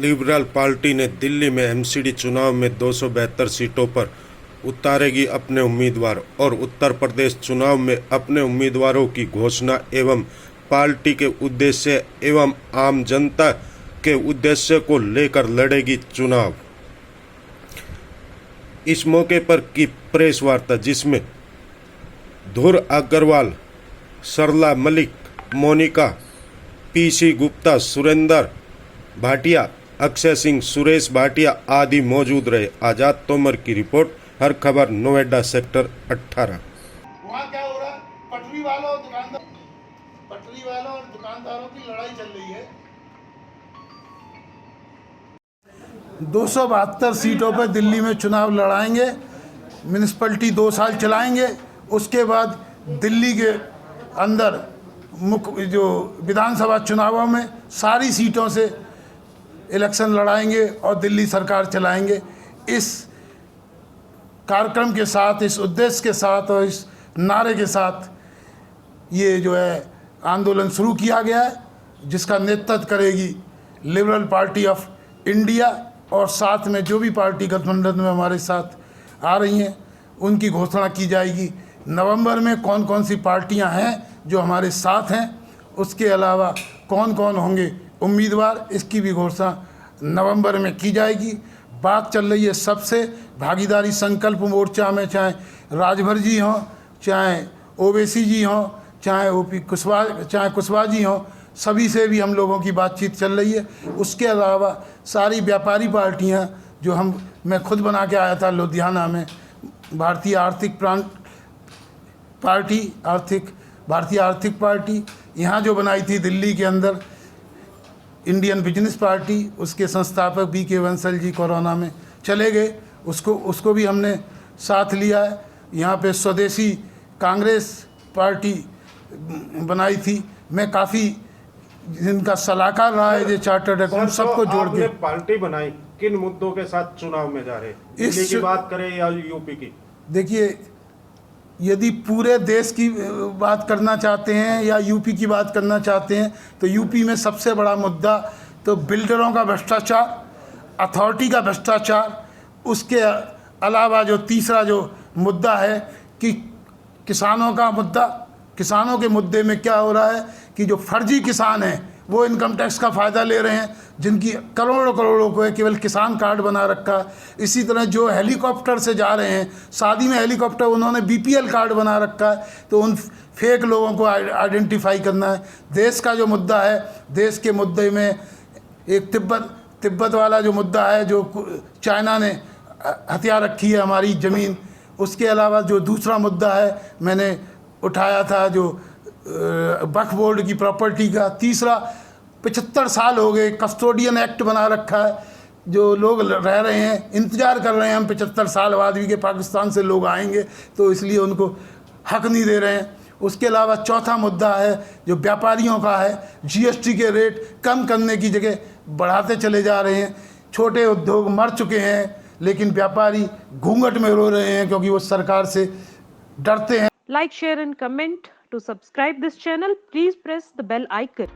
Liberal party ने दिल्ली में MCD चुनाव में 272 सीटों पर उतारेगी अपने उम्मीदवार और उत्तर प्रदेश चुनाव में अपने उम्मीदवारों की घोषणा एवं पार्टी के उद्देश्य एवं आम जनता के उद्देश्य को लेकर लड़ेगी चुनाव। इस मौके पर की प्रेस वार्ता जिसमें धुर अग्रवाल, सरला मलिक, मोनिका, पीसी गुप्ता, सुरेंद्र भाटिया, अक्षय सिंह, सुरेश भाटिया आदि मौजूद रहे। आजाद तोमर की रिपोर्ट, हर खबर, नोएडा सेक्टर 18। वहाँ क्या हो रहा है? पटरी वालों और दुकानदारों की लड़ाई चल रही है। 272 सीटों पर दिल्ली में चुनाव लड़ाएंगे। म्यूनिसिपैलिटी 2 साल चलाएंगे। उसके बाद दिल्ली के अंदर मुख्य जो विधानसभा चुनावों में सारी सीटों से इलेक्शन लड़ाएंगे और दिल्ली सरकार चलाएंगे। इस कार्यक्रम के साथ, इस उद्देश्य के साथ और इस नारे के साथ ये जो है आंदोलन शुरू किया गया है, जिसका नेतृत्व करेगी लिबरल पार्टी ऑफ इंडिया और साथ में जो भी पार्टी गठबंधन में हमारे साथ आ रही हैं उनकी घोषणा की जाएगी। नवंबर में कौन कौन सी पार्टियां हैं जो हमारे साथ हैं, उसके अलावा कौन कौन होंगे उम्मीदवार, इसकी भी घोषणा नवंबर में की जाएगी। बात चल रही है सबसे, भागीदारी संकल्प मोर्चा में चाहे राजभर जी हों, चाहे ओवैसी जी हों, चाहे कुशवाहा जी हों, सभी से भी हम लोगों की बातचीत चल रही है। उसके अलावा सारी व्यापारी पार्टियां जो मैं खुद बना के आया था लुधियाना में, भारतीय आर्थिक पार्टी यहाँ जो बनाई थी दिल्ली के अंदर, इंडियन बिजनेस पार्टी, उसके संस्थापक BK बंसल जी कोरोना में चले गए, उसको भी हमने साथ लिया है। यहाँ पे स्वदेशी कांग्रेस पार्टी बनाई थी, मैं काफ़ी जिनका सलाहकार रहा है, जो चार्टर्ड अकाउंट, सबको जोड़ के पार्टी बनाई। किन मुद्दों के साथ चुनाव में जा रहे, दिल्ली की बात करें या यूपी की? देखिए, यदि पूरे देश की बात करना चाहते हैं या यूपी की बात करना चाहते हैं तो यूपी में सबसे बड़ा मुद्दा तो बिल्डरों का भ्रष्टाचार, अथॉरिटी का भ्रष्टाचार, उसके अलावा जो तीसरा जो मुद्दा है कि किसानों का मुद्दा। किसानों के मुद्दे में क्या हो रहा है कि जो फर्जी किसान हैं वो इनकम टैक्स का फ़ायदा ले रहे हैं, जिनकी करोड़ों करोड़ों को है केवल किसान कार्ड बना रखा है। इसी तरह जो हेलीकॉप्टर से जा रहे हैं, शादी में हेलीकॉप्टर, उन्होंने BPL कार्ड बना रखा है, तो उन फेक लोगों को आइडेंटिफाई करना है। देश का जो मुद्दा है, देश के मुद्दे में एक तिब्बत वाला जो मुद्दा है, जो चाइना ने हथिया रखी है हमारी ज़मीन। उसके अलावा जो दूसरा मुद्दा है मैंने उठाया था जो वक्फ बोर्ड की प्रॉपर्टी का। तीसरा, 75 साल हो गए, कस्टोडियन एक्ट बना रखा है, जो लोग रह रहे हैं, इंतज़ार कर रहे हैं हम 75 साल बाद भी कि पाकिस्तान से लोग आएंगे, तो इसलिए उनको हक नहीं दे रहे हैं। उसके अलावा चौथा मुद्दा है जो व्यापारियों का है, GST के रेट कम करने की जगह बढ़ाते चले जा रहे हैं। छोटे उद्योग मर चुके हैं, लेकिन व्यापारी घूंघट में रो रहे हैं क्योंकि वो सरकार से डरते हैं। Like, share and comment. To subscribe this channel, please press the bell icon.